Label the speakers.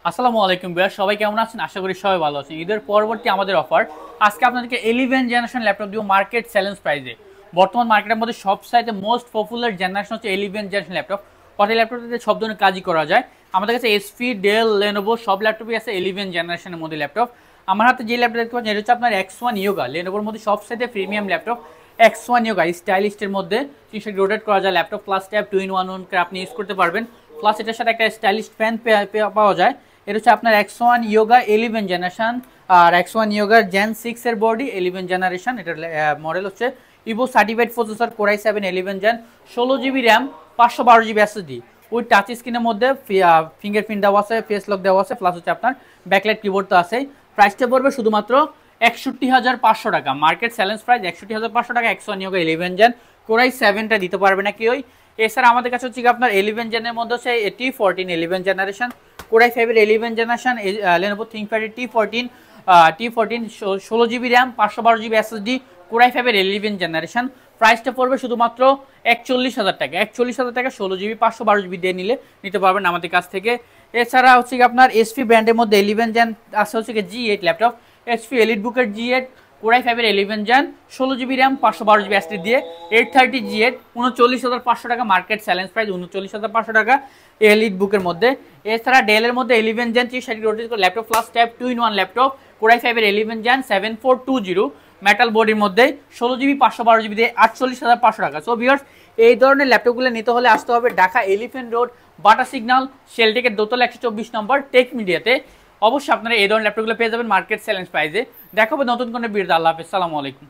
Speaker 1: আসসালামু আলাইকুম ভাইয়া, সবাই কেমন আছেন? আশা করি সবাই ভালো আছেন। ঈদের পরবর্তী আমাদের অফার আজকে আপনাদেরকে 11 জেনারেশন ল্যাপটপ দিব মার্কেট চ্যালেঞ্জ প্রাইজে। বর্তমান মার্কেটের মধ্যে সবচাইতে মোস্ট পপুলার জেনারেশন হচ্ছে 11 জেনারেশন ল্যাপটপ। অর্থাৎ ল্যাপটপটিতে সব ধরনের কাজই করা যায়। আমাদের কাছে এসপি, ডেল, লেনোভো সব ল্যাপটপই আছে 11 জেনারেশনের মধ্যে ল্যাপটপ। আমার হাতে যে ল্যাপটপ দেখতে পাচ্ছেন এটা হচ্ছে আপনার X1 ইয়োগা, লেনোভোর মধ্যে সবচাইতে প্রিমিয়াম ল্যাপটপ X1 ইয়োগা স্টাইলিস্টের মধ্যে 300 রোটেট করা যায় ল্যাপটপ, প্লাস ট্যাব 2-in-1 করে আপনি ইউজ করতে পারবেন। প্লাস এটার সাথে একটা স্টাইলিশ ফ্যান পাওয়া যায়। এটা হচ্ছে আপনার X1 ইয়োগা 11 জেনারেশন আর X1 ইয়োগার জেন 6 এর বডি 11 জেনারেশন। এটার মডেল হচ্ছে Evo certified processor core i7 11 gen, 16GB RAM, 512GB SSD ওই টাচ স্ক্রিনের মধ্যে ফিঙ্গারপ্রিন্ট দেওয়া আছে, ফেস লক দেওয়া আছে, প্লাস হচ্ছে আপনার ব্যাকলাইট কিবোর্ড তো আছে। প্রাইসটা পড়বে শুধুমাত্র 61,500 টাকা। মার্কেট চ্যালেঞ্জ প্রাইস 61,500 টাকা। X1 ইয়োগা 11 জেন কোর i7টা দিতে পারবে না কেউই। এছাড়া আমাদের কাছে হচ্ছে আপনার 11 জেনের মধ্যে হচ্ছে T14 11 জেনারেশন, কোর i5 এর 11 জেনারেশন, Lenovo ThinkPad এর T14 16GB RAM, 512GB SSD, core i5 এর 11 জেনারেশন। প্রাইসটা পড়বে শুধুমাত্র 41,000 টাকা। 41,000 টাকা 16GB 512GB দিয়ে নিতে পারবেন আমাদের কাছ থেকে। এছাড়া হচ্ছে আপনার এসপি ব্র্যান্ডের মধ্যে 11 জেন আছে হচ্ছে G8 laptop, SP এলিটবুকের G8 core i5 এর 11 gen, 16GB RAM, 512GB SSD দিয়ে 830 G8 39,500 টাকা। মার্কেট চ্যালেঞ্জ প্রাইস 39,500 টাকা এলিট বুকের মধ্যে। এছাড়া ডেলের মধ্যে 11 gen 360 rotate laptop plus tab 2-in-1 laptop, core i5 এর 11 জেন 7420 মেটাল বডির মধ্যে 16GB 512GB দিয়ে 48,500 টাকা। সো ভিউয়ার্স, এই ধরনের ল্যাপটপগুলো নিতে হলে আসতে হবে Dhaka elephant road, Bata signal, শেলটেকের দোতলা 124 নম্বর, টেক মিডিয়াতে। অবশ্যই আপনারা এই ধরনের ল্যাপটপগুলো পেয়ে যাবেন মার্কেট চ্যালেঞ্জ প্রাইজে। দেখাবো নতুন কোনো ভিডিওতে। আল্লাহ হাফেজ, আসসালামু আলাইকুম।